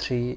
3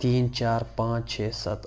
3, 4, 5, 6, 7,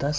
10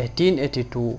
1882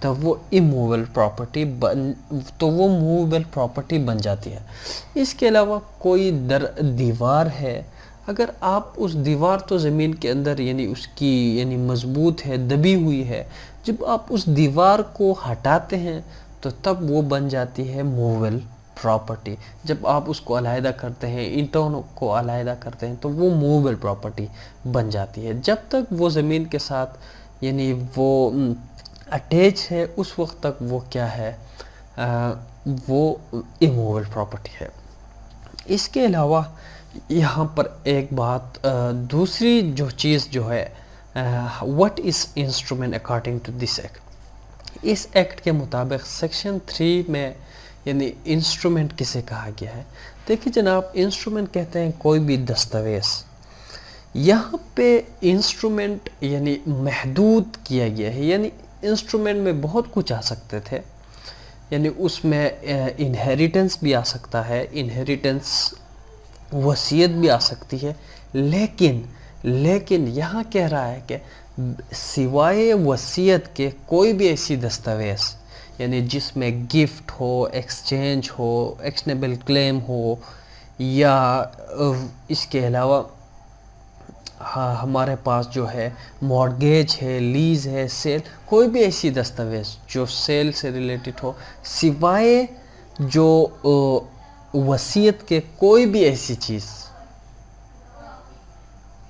تو وہ immovable property وہ موویبل پراپرٹی بن جاتی ہے. اس کے علاوہ کوئی دیوار ہے، اگر آپ اس دیوار تو زمین کے اندر یعنی اس کی یعنی مضبوط ہے، دبی ہوئی ہے، جب آپ اس دیوار کو ہٹاتے ہیں تو تب وہ بن جاتی ہے موویبل پراپرٹی. جب آپ اس کو علیحدہ کرتے ہیں، اینٹوں کو علیحدہ کرتے ہیں، تو وہ موویبل پراپرٹی بن جاتی ہے. جب تک وہ زمین کے ساتھ یعنی وہ اٹیچ ہے، اس وقت تک وہ کیا ہے، وہ اموویبل پراپرٹی ہے. اس کے علاوہ یہاں پر ایک بات دوسری جو چیز جو ہے، what is instrument according to this act. اس ایکٹ کے مطابق سیکشن 3 میں یعنی انسٹرومنٹ کسے کہا گیا ہے. دیکھیں جناب، انسٹرومنٹ کہتے ہیں کوئی بھی دستاویز. یہاں پہ انسٹرومنٹ یعنی محدود کیا گیا ہے، یعنی انسٹرومنٹ میں بہت کچھ آ سکتے تھے. یعنی اس میں انہیریٹنس بھی آ سکتا ہے، انہیریٹنس وصیت بھی آ سکتی ہے، لیکن یہاں کہہ رہا ہے کہ سوائے وصیت کے کوئی بھی ایسی دستاویز یعنی جس میں گفٹ ہو، ایکسچینج ہو، ایکشنیبل کلیم ہو، یا اس کے علاوہ ہمارے پاس جو ہے مارگیج ہے، لیز ہے، سیل، کوئی بھی ایسی دستاویز جو سیل سے ریلیٹڈ ہو، سوائے جو وصیت کے کوئی بھی ایسی چیز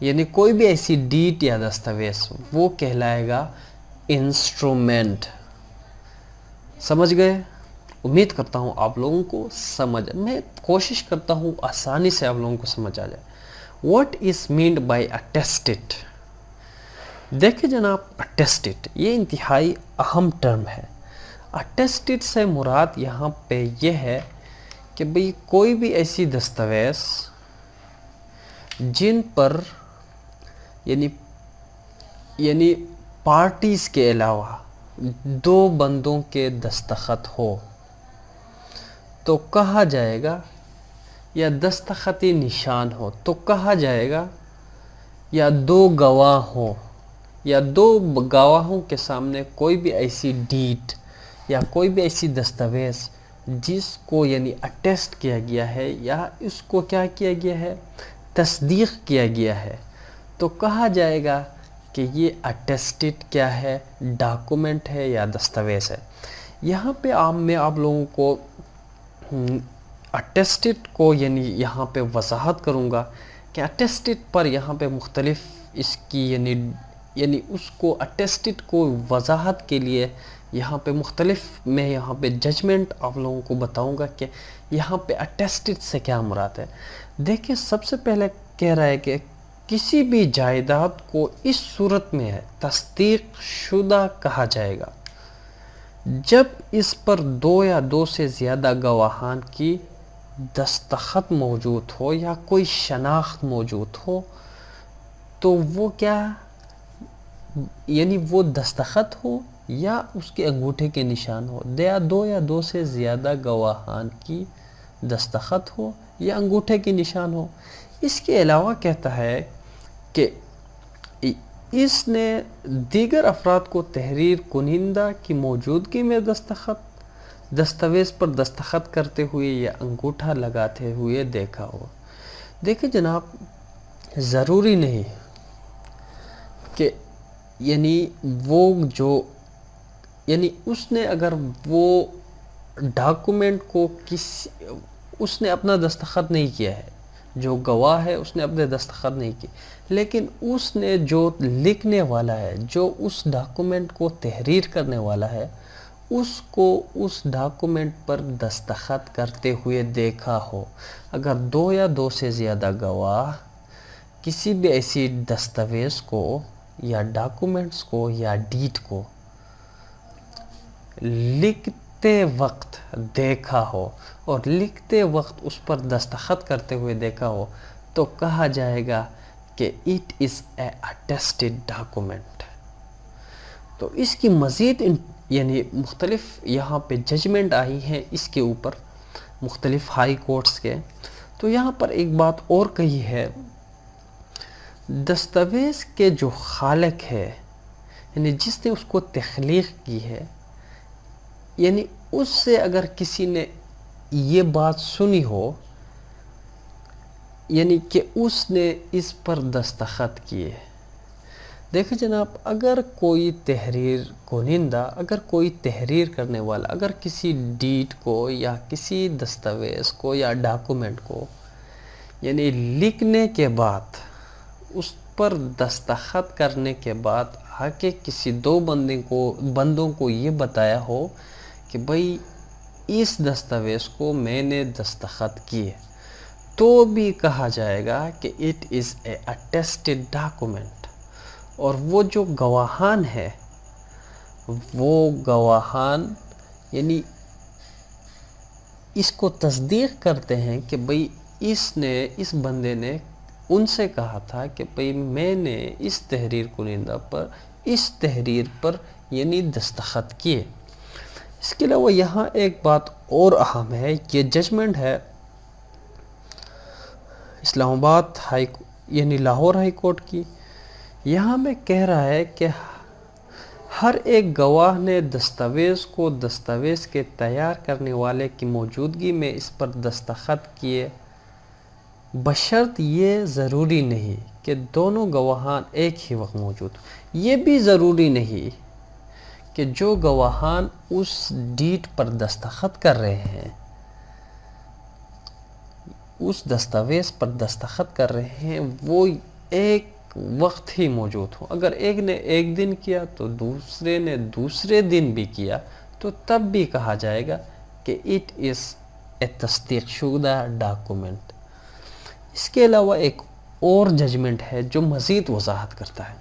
یعنی کوئی بھی ایسی ڈیٹ یا دستاویز، وہ کہلائے گا انسٹرومنٹ. سمجھ گئے؟ امید کرتا ہوں آپ لوگوں کو میں کوشش کرتا ہوں آسانی سے آپ لوگوں کو سمجھ آ جائے. What is meant by attested. دیکھیں جناب، اٹیسٹڈ یہ انتہائی اہم ٹرم ہے. اٹیسٹڈ سے مراد یہاں پہ یہ ہے کہ بھئی کوئی بھی ایسی دستاویز جن پر یعنی پارٹیز کے علاوہ دو بندوں کے دستخط ہو تو کہا جائے گا، یا دستخطی نشان ہو تو کہا جائے گا، یا دو گواہ ہوں، یا دو گواہوں کے سامنے کوئی بھی ایسی ڈیٹ یا کوئی بھی ایسی دستاویز جس کو یعنی اٹیسٹ کیا گیا ہے یا اس کو کیا کیا گیا ہے، تصدیق کیا گیا ہے، تو کہا جائے گا کہ یہ اٹیسٹڈ کیا ہے، ڈاکومنٹ ہے یا دستاویز ہے. یہاں پہ میں آپ لوگوں کو اٹیسٹڈ کو یعنی یہاں پہ وضاحت کروں گا کہ اٹیسٹڈ پر یہاں پہ مختلف اس کی یعنی اس کو اٹیسٹڈ کو وضاحت کے لیے یہاں پہ مختلف میں یہاں پہ ججمنٹ آپ لوگوں کو بتاؤں گا کہ یہاں پہ اٹیسٹڈ سے کیا مراد ہے. دیکھیں، سب سے پہلے کہہ رہا ہے کہ کسی بھی جائیداد کو اس صورت میں ہے تصدیق شدہ کہا جائے گا جب اس پر دو یا دو سے زیادہ گواہان کی دستخط موجود ہو یا کوئی شناخت موجود ہو. تو وہ کیا یعنی وہ دستخط ہو یا اس کے انگوٹھے کے نشان ہو، دو یا دو سے زیادہ گواہان کی دستخط ہو یا انگوٹھے کے نشان ہو. اس کے علاوہ کہتا ہے کہ اس نے دیگر افراد کو تحریر کنندہ کی موجودگی میں دستاویز پر دستخط کرتے ہوئے یا انگوٹھا لگاتے ہوئے دیکھا ہو. دیکھیں جناب، ضروری نہیں کہ یعنی وہ جو یعنی اس نے اگر وہ ڈاکومنٹ کو اس نے اپنا دستخط نہیں کیا ہے، جو گواہ ہے اس نے اپنے دستخط نہیں کی، لیکن اس نے جو لکھنے والا ہے، جو اس ڈاکومنٹ کو تحریر کرنے والا ہے، اس کو اس ڈاکومنٹ پر دستخط کرتے ہوئے دیکھا ہو. اگر دو یا دو سے زیادہ گواہ کسی بھی ایسی دستاویز کو یا ڈاکومنٹس کو یا ڈیٹ کو لکھتے وقت دیکھا ہو اور لکھتے وقت اس پر دستخط کرتے ہوئے دیکھا ہو، تو کہا جائے گا کہ it is a attested document. تو اس کی مزید یعنی مختلف یہاں پہ ججمنٹ آئی ہیں اس کے اوپر مختلف ہائی کورٹس کے. تو یہاں پر ایک بات اور کہی ہے، دستاویز کے جو خالق ہے یعنی جس نے اس کو تخلیق کی ہے، یعنی اس سے اگر کسی نے یہ بات سنی ہو یعنی کہ اس نے اس پر دستخط کیے. دیکھیں جناب، اگر کوئی تحریر کنندہ، اگر کوئی تحریر کرنے والا اگر کسی ڈیٹ کو یا کسی دستاویز کو یا ڈاکومنٹ کو یعنی لکھنے کے بعد اس پر دستخط کرنے کے بعد آ کے کسی دو بندوں کو یہ بتایا ہو کہ بھئی اس دستاویز کو میں نے دستخط کیے، تو بھی کہا جائے گا کہ it is a attested document. اور وہ جو گواہان ہے وہ گواہان یعنی اس کو تصدیق کرتے ہیں کہ بھئی اس بندے نے ان سے کہا تھا کہ بھئی میں نے اس تحریر کنندہ پر اس تحریر پر یعنی دستخط کیے. اس کے علاوہ یہاں ایک بات اور اہم ہے، یہ ججمنٹ ہے اسلام آباد یعنی لاہور ہائی کورٹ کی. یہاں میں کہہ رہا ہے کہ ہر ایک گواہ نے دستاویز کے تیار کرنے والے کی موجودگی میں اس پر دستخط کیے، بشرط یہ ضروری نہیں کہ دونوں گواہان ایک ہی وقت موجود ہوں. یہ بھی ضروری نہیں کہ جو گواہان اس ڈیٹ پر دستخط کر رہے ہیں، اس دستاویز پر دستخط کر رہے ہیں، وہ ایک وقت ہی موجود ہوں. اگر ایک نے ایک دن کیا تو دوسرے نے دوسرے دن بھی کیا تو تب بھی کہا جائے گا کہ اٹ از اے تصدیق شدہ ڈاکومنٹ. اس کے علاوہ ایک اور ججمنٹ ہے جو مزید وضاحت کرتا ہے.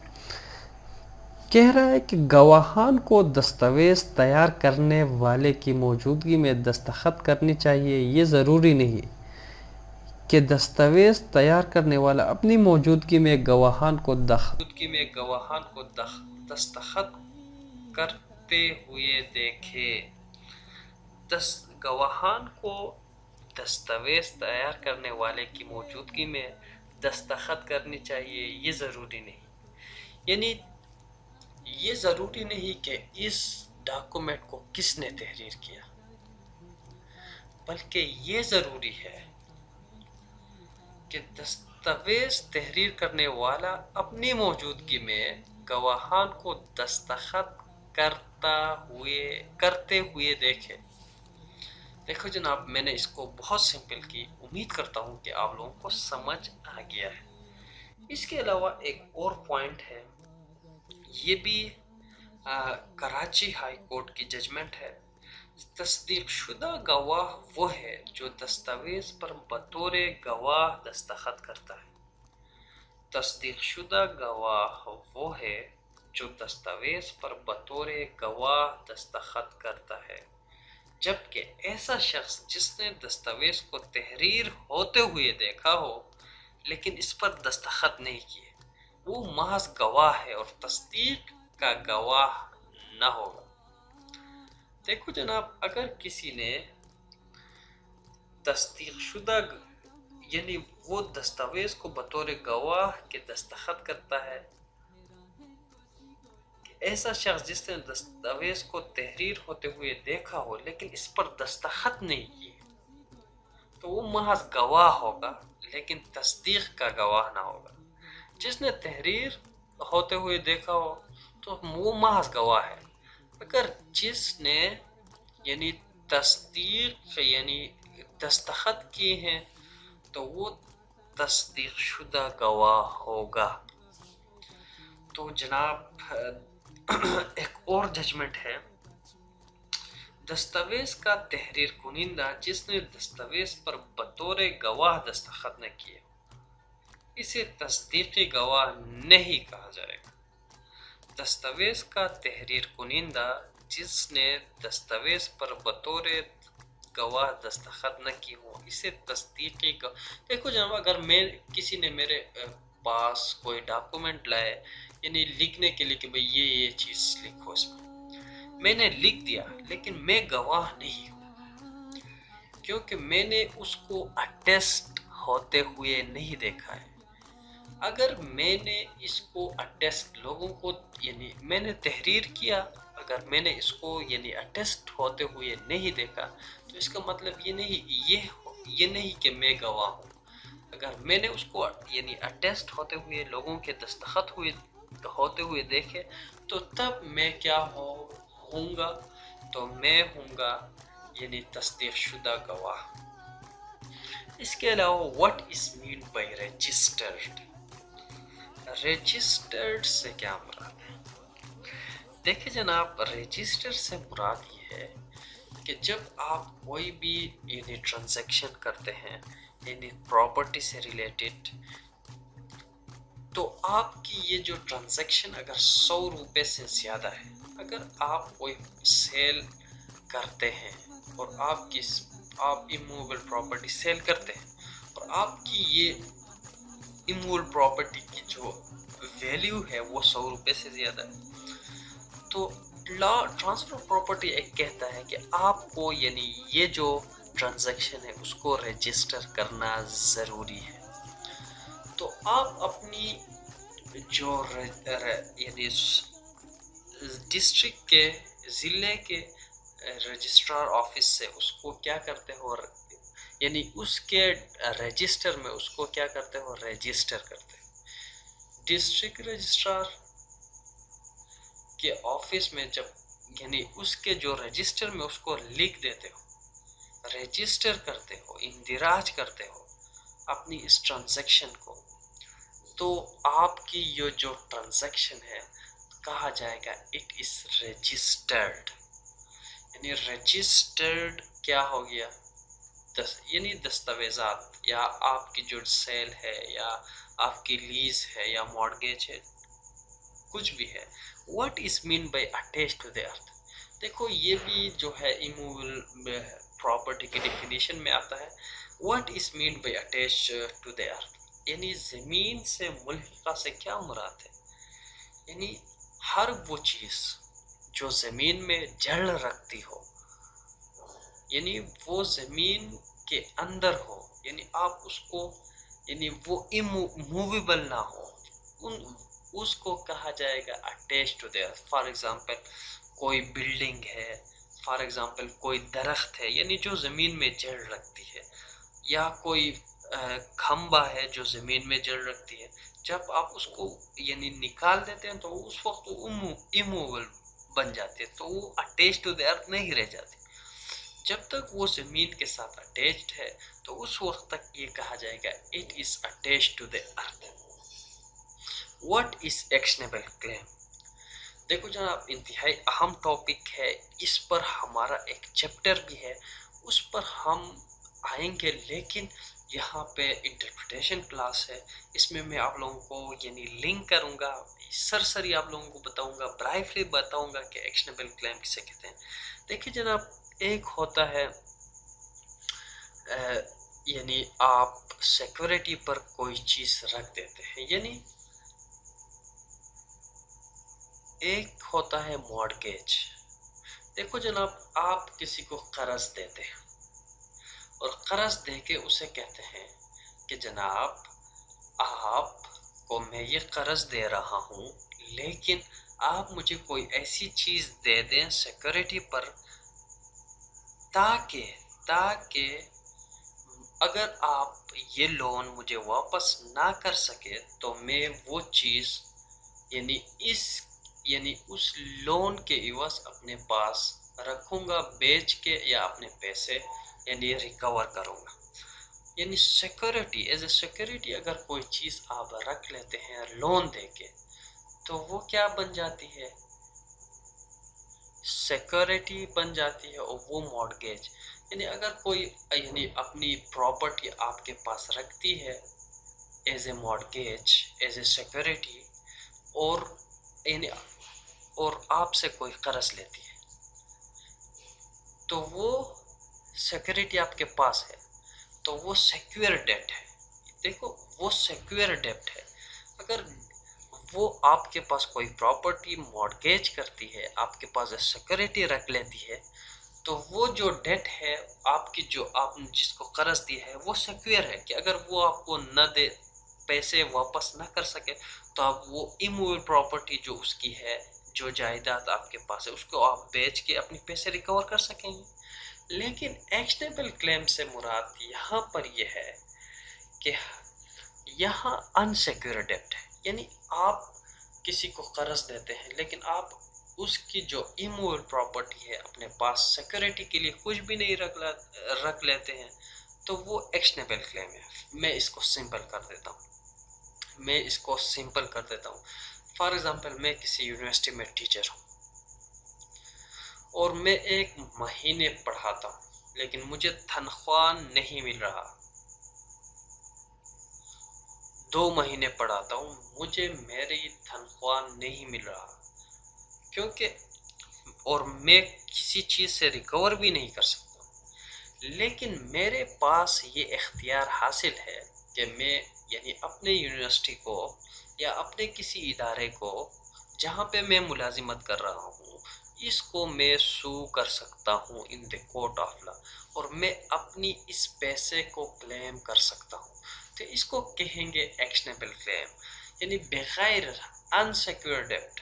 کہہ رہا ہے کہ گواہان کو دستاویز تیار کرنے والے کی موجودگی میں دستخط کرنی چاہیے. یہ ضروری نہیں کہ دستاویز تیار کرنے والا اپنی موجودگی میں گواہان کو دستخط کرتے ہوئے دیکھے. گواہان کو دستاویز تیار کرنے والے کی موجودگی میں دستخط کرنی چاہیے، یہ ضروری نہیں. یعنی یہ ضروری نہیں کہ اس ڈاکومنٹ کو کس نے تحریر کیا، بلکہ یہ ضروری ہے کہ دستاویز تحریر کرنے والا اپنی موجودگی میں گواہان کو دستخط کرتے ہوئے دیکھے. دیکھو جناب، میں نے اس کو بہت سمپل کی، امید کرتا ہوں کہ آپ لوگوں کو سمجھ آ گیا ہے. اس کے علاوہ ایک اور پوائنٹ ہے، یہ بھی کراچی ہائی کورٹ کی ججمنٹ ہے. تصدیق شدہ گواہ وہ ہے جو دستاویز پر بطور گواہ دستخط کرتا ہے. تصدیق شدہ گواہ وہ ہے جو دستاویز پر بطور گواہ دستخط کرتا ہے، جبکہ ایسا شخص جس نے دستاویز کو تحریر ہوتے ہوئے دیکھا ہو لیکن اس پر دستخط نہیں کیے، وہ محض گواہ ہے اور تصدیق کا گواہ نہ ہوگا. دیکھو جناب، اگر کسی نے تصدیق شدہ یعنی وہ دستاویز کو بطور گواہ کے دستخط کرتا ہے، ایسا شخص جس نے دستاویز کو تحریر ہوتے ہوئے دیکھا ہو لیکن اس پر دستخط نہیں کیے، تو وہ محض گواہ ہوگا لیکن تصدیق کا گواہ نہ ہوگا. جس نے تحریر ہوتے ہوئے دیکھا ہو تو وہ محض گواہ ہے، اگر جس نے یعنی تصدیق یعنی دستخط کیے ہیں تو وہ تصدیق شدہ گواہ ہوگا. تو جناب ایک اور ججمنٹ ہے، دستاویز کا تحریر کنندہ جس نے دستاویز پر بطور گواہ دستخط نہ کیے اسے تصدیقی گواہ نہیں کہا جائے گا. دستاویز کا تحریر کنندہ جس نے دستاویز پر بطور گواہ دستخط نہ کی ہو اسے تصدیقی گواہ. دیکھو جناب، اگر کسی نے میرے پاس کوئی ڈاکومنٹ لائے یعنی لکھنے کے لیے کہ بھئی یہ چیز لکھو، اس میں نے لکھ دیا لیکن میں گواہ نہیں ہوں کیونکہ میں نے اس کو اٹیسٹ ہوتے ہوئے نہیں دیکھا ہے. اگر میں نے اس کو اٹیسٹ لوگوں کو یعنی میں نے تحریر کیا اگر میں نے اس کو یعنی اٹیسٹ ہوتے ہوئے نہیں دیکھا تو اس کا مطلب یہ نہیں کہ میں گواہ ہوں. اگر میں نے اس کو یعنی اٹیسٹ ہوتے ہوئے لوگوں کے دستخط ہوتے ہوئے دیکھے تو تب میں کیا ہوں گا؟ تو میں ہوں گا یعنی تصدیق شدہ گواہ. اس کے علاوہ what is mean by registered? Registered سے کیا مراد ہے؟ دیکھیں جناب، رجسٹر سے مراد یہ ہے کہ جب آپ کوئی بھی یعنی ٹرانزیکشن کرتے ہیں یعنی پراپرٹی سے ریلیٹڈ، تو آپ کی یہ جو ٹرانزیکشن اگر 100 روپے سے زیادہ ہے، اگر آپ کوئی سیل کرتے ہیں اور آپ ایموویبل پراپرٹی سیل کرتے ہیں اور آپ کی یہ ایموویبل پراپرٹی کی جو ویلیو ہے وہ 100 روپے سے زیادہ ہے، تو لا ٹرانسفر پراپرٹی ایک کہتا ہے کہ آپ کو یعنی یہ جو ٹرانزیکشن ہے اس کو رجسٹر کرنا ضروری ہے. تو آپ اپنی جو یعنی ڈسٹرکٹ کے ضلع کے رجسٹرار آفس سے اس کو کیا کرتے ہو، یعنی اس کے رجسٹر میں اس کو کیا کرتے ہو، رجسٹر کرتے ہو. ڈسٹرکٹ رجسٹرار کے آفس میں جب یعنی اس کے جو رجسٹر میں اس کو لکھ دیتے ہو، رجسٹر کرتے ہو، اندراج کرتے ہو اپنی اس ٹرانزیکشن کو، تو آپ کی یہ جو ٹرانزیکشن ہے کہا جائے گا اٹ از رجسٹرڈ. یعنی رجسٹرڈ کیا ہو گیا؟ یعنی دستاویزات، یا آپ کی جو سیل ہے یا آپ کی لیز ہے یا مارگیج ہے، کچھ بھی ہے. What is main by attached to the earth? دیکھو یہ بھی جو ہے ایموویبل پراپرٹی کی ڈیفینیشن میں آتا ہے. What is main by attached to the earth? یعنی زمین سے ملحقہ سے کیا مراد ہے؟ یعنی ہر وہ چیز جو زمین میں جڑ رکھتی ہو، یعنی وہ زمین کے اندر ہو، یعنی آپ اس کو یعنی وہ موویبل نہ ہو، اس کو کہا جائے گا attached to the earth. For example کوئی بلڈنگ ہے، فار ایگزامپل کوئی درخت ہے یعنی جو زمین میں جڑ رکھتی ہے، یا کوئی کھمبا ہے جو زمین میں جڑ رکھتی ہے. جب آپ اس کو یعنی نکال دیتے ہیں تو اس وقت وہ ایموویبل بن جاتے ہیں، تو وہ اٹیچ ٹو دی ارتھ نہیں رہ جاتی. جب تک وہ زمین کے ساتھ اٹیچڈ ہے تو اس وقت تک یہ کہا جائے گا it is attached to the earth. What is actionable claim? دیکھو جناب، انتہائی اہم ٹاپک ہے، اس پر ہمارا ایک چیپٹر بھی ہے، اس پر ہم آئیں گے، لیکن یہاں پہ انٹرپریٹیشن کلاس ہے، اس میں میں آپ لوگوں کو یعنی لنک کروں گا، سرسری آپ لوگوں کو بتاؤں گا، برائفلی بتاؤں گا کہ ایکشنیبل کلیم کسے کہتے ہیں. دیکھیں جناب، ایک ہوتا ہے یعنی آپ سیکورٹی پر کوئی چیز رکھ دیتے ہیں، یعنی ایک ہوتا ہے مارگیج. دیکھو جناب، آپ کسی کو قرض دیتے ہیں اور قرض دے کے اسے کہتے ہیں کہ جناب آپ کو میں یہ قرض دے رہا ہوں، لیکن آپ مجھے کوئی ایسی چیز دے دیں سیکورٹی پر تاکہ اگر آپ یہ لون مجھے واپس نہ کر سکے تو میں وہ چیز یعنی اس لون کے عوض اپنے پاس رکھوں گا، بیچ کے یا اپنے پیسے یعنی ریکور کروں گا. یعنی سیکورٹی، ایز اے سیکورٹی اگر کوئی چیز آپ رکھ لیتے ہیں لون دے کے تو وہ کیا بن جاتی ہے؟ سیکورٹی بن جاتی ہے، اور وہ مارگیج. یعنی اگر کوئی یعنی اپنی پراپرٹی آپ کے پاس رکھتی ہے as a mortgage, as a security, اور آپ سے کوئی قرض لیتی ہے تو وہ سیکورٹی آپ کے پاس ہے تو وہ سیکیور ڈیٹ ہے. دیکھو وہ سیکیور ڈیٹ ہے. اگر وہ آپ کے پاس کوئی پراپرٹی مارگیج کرتی ہے، آپ کے پاس سیکورٹی رکھ لیتی ہے، تو وہ جو ڈیٹ ہے آپ کی، جو آپ نے جس کو قرض دی ہے، وہ سیکیور ہے کہ اگر وہ آپ کو نہ دے، پیسے واپس نہ کر سکے، تو آپ وہ ایموویبل پراپرٹی جو اس کی ہے جو جائیداد آپ کے پاس ہے اس کو آپ بیچ کے اپنے پیسے ریکور کر سکیں گے۔ لیکن ایکشنیبل کلیم سے مراد یہاں پر یہ ہے کہ یہاں انسیکیور ڈیبٹ ہے، یعنی آپ کسی کو قرض دیتے ہیں لیکن آپ اس کی جو ایموول پراپرٹی ہے اپنے پاس سیکورٹی کے لیے کچھ بھی نہیں رکھ لیتے ہیں، تو وہ ایکشنیبل کلیم ہے۔ میں اس کو سمپل کر دیتا ہوں، فار ایگزامپل میں کسی یونیورسٹی میں ٹیچر ہوں اور میں ایک مہینے پڑھاتا ہوں لیکن مجھے تنخواہ نہیں مل رہا، 2 مہینے پڑھاتا ہوں مجھے میری تنخواہ نہیں مل رہا کیونکہ اور میں کسی چیز سے ریکور بھی نہیں کر سکتا، لیکن میرے پاس یہ اختیار حاصل ہے کہ میں یعنی اپنے یونیورسٹی کو یا اپنے کسی ادارے کو جہاں پہ میں ملازمت کر رہا ہوں اس کو میں سو کر سکتا ہوں ان دی کورٹ آف لا، اور میں اپنی اس پیسے کو کلیم کر سکتا ہوں، تو اس کو کہیں گے ایکشنیبل کلیم، یعنی بغیر انسیکیور ڈیبٹ۔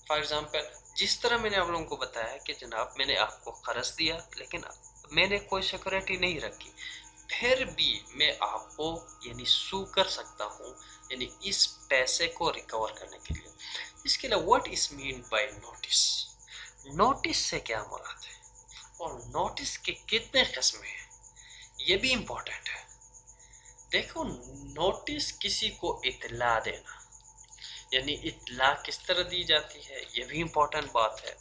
فار ایگزامپل جس طرح میں نے آپ لوگوں کو بتایا کہ جناب میں نے آپ کو قرض دیا لیکن میں نے کوئی سیکورٹی نہیں رکھی، پھر بھی میں آپ کو یعنی سو کر سکتا ہوں یعنی اس پیسے کو ریکور کرنے کے لیے۔ اس کے لیے what is main by notice, notice سے کیا مراد ہے اور نوٹس کے کتنے قسم ہیں یہ بھی امپورٹنٹ ہے۔ دیکھو نوٹس کسی کو اطلاع دینا، یعنی اطلاع کس طرح دی جاتی ہے یہ بھی امپورٹنٹ بات ہے۔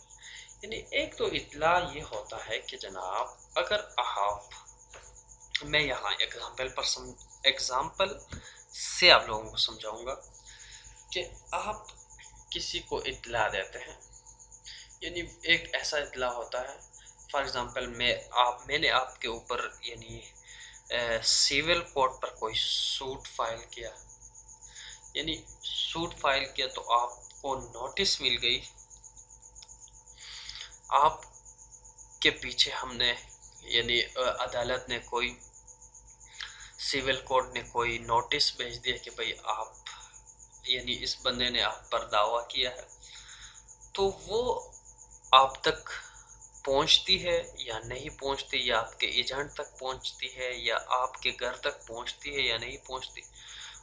یعنی ایک تو اطلاع یہ ہوتا ہے کہ جناب اگر آپ، میں یہاں ایگزامپل سے آپ لوگوں کو سمجھاؤں گا کہ آپ کسی کو اطلاع دیتے ہیں، یعنی ایک ایسا اطلاع ہوتا ہے فار ایگزامپل میں نے آپ کے اوپر یعنی سیول کورٹ پر کوئی سوٹ فائل کیا، یعنی سوٹ فائل کیا تو آپ کو نوٹس مل گئی، آپ کے پیچھے ہم نے یعنی عدالت نے کوئی سیول کورٹ نے کوئی نوٹس بھیج دیا کہ بھئی آپ یعنی اس بندے نے آپ پر دعویٰ کیا ہے، تو وہ آپ تک پہنچتی ہے یا نہیں پہنچتی، یا آپ کے ایجنٹ تک پہنچتی ہے یا آپ کے گھر تک پہنچتی ہے یا نہیں پہنچتی،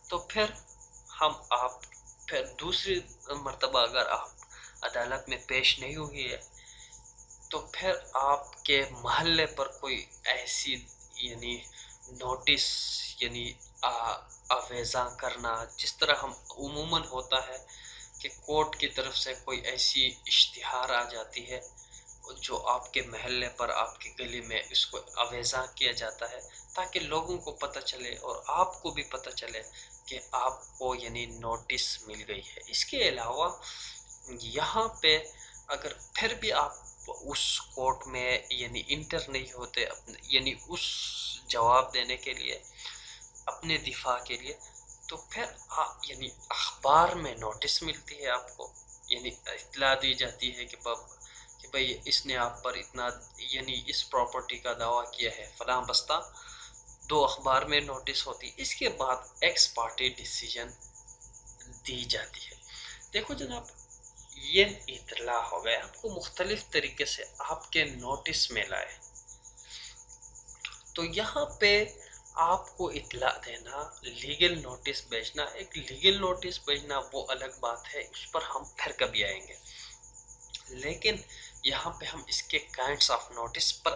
تو پھر پھر دوسری مرتبہ اگر آپ عدالت میں پیش نہیں ہوئی ہے تو پھر آپ کے محلے پر کوئی ایسی یعنی نوٹس یعنی آویزاں کرنا، جس طرح ہم عموماً ہوتا ہے کہ کورٹ کی طرف سے کوئی ایسی اشتہار آ جاتی ہے جو آپ کے محلے پر آپ کی گلی میں اس کو آویزاں کیا جاتا ہے تاکہ لوگوں کو پتہ چلے اور آپ کو بھی پتہ چلے کہ آپ کو یعنی نوٹس مل گئی ہے۔ اس کے علاوہ یہاں پہ اگر پھر بھی آپ اس کورٹ میں یعنی انٹر نہیں ہوتے یعنی اس جواب دینے کے لیے اپنے دفاع کے لیے، تو پھر یعنی اخبار میں نوٹس ملتی ہے آپ کو، یعنی اطلاع دی جاتی ہے کہ بھئی اس نے آپ پر اتنا یعنی اس پراپرٹی کا دعویٰ کیا ہے فلاں بستہ، 2 اخبار میں نوٹس ہوتی، اس کے بعد ایکس پارٹی ڈیسیجن دی جاتی ہے۔ دیکھو جناب یہ اطلاع ہو گئے، آپ کو مختلف طریقے سے آپ کے نوٹس میں لائے، تو یہاں پہ آپ کو اطلاع دینا، لیگل نوٹس بھیجنا، ایک لیگل نوٹس بھیجنا وہ الگ بات ہے، اس پر ہم پھر کبھی آئیں گے، لیکن یہاں پہ ہم اس کے کائنڈس آف نوٹس پر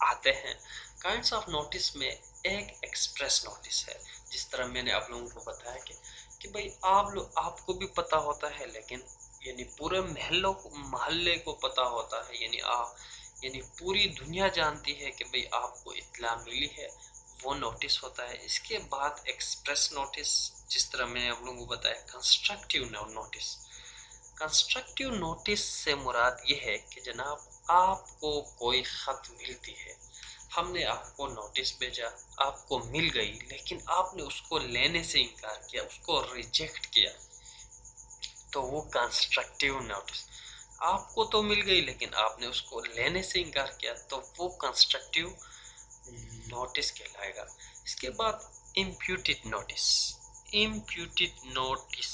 آتے ہیں۔ کائنڈس آف نوٹس میں ایک ایکسپریس نوٹس ہے، جس طرح میں نے آپ لوگوں کو بتایا کہ بھئی آپ کو بھی پتہ ہوتا ہے لیکن یعنی پورے محلے کو پتہ ہوتا ہے، یعنی پوری دنیا جانتی ہے کہ بھئی آپ کو اطلاع ملی ہے، وہ نوٹس ہوتا ہے۔ اس کے بعد ایکسپریس نوٹس، جس طرح میں نے آپ لوگوں کو بتایا کنسٹرکٹیو نوٹس۔ کنسٹرکٹیو نوٹس سے مراد یہ ہے کہ جناب آپ کو کوئی خط ملتی ہے، ہم نے آپ کو نوٹس بھیجا، آپ کو مل گئی لیکن آپ نے اس کو لینے سے انکار کیا، اس کو ریجیکٹ کیا، تو وہ کنسٹرکٹیو نوٹس۔ آپ کو تو مل گئی لیکن آپ نے اس کو لینے سے انکار کیا تو وہ کنسٹرکٹیو نوٹس کہلائے گا۔ اس کے بعد امپیوٹڈ نوٹس۔ امپیوٹڈ نوٹس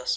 10,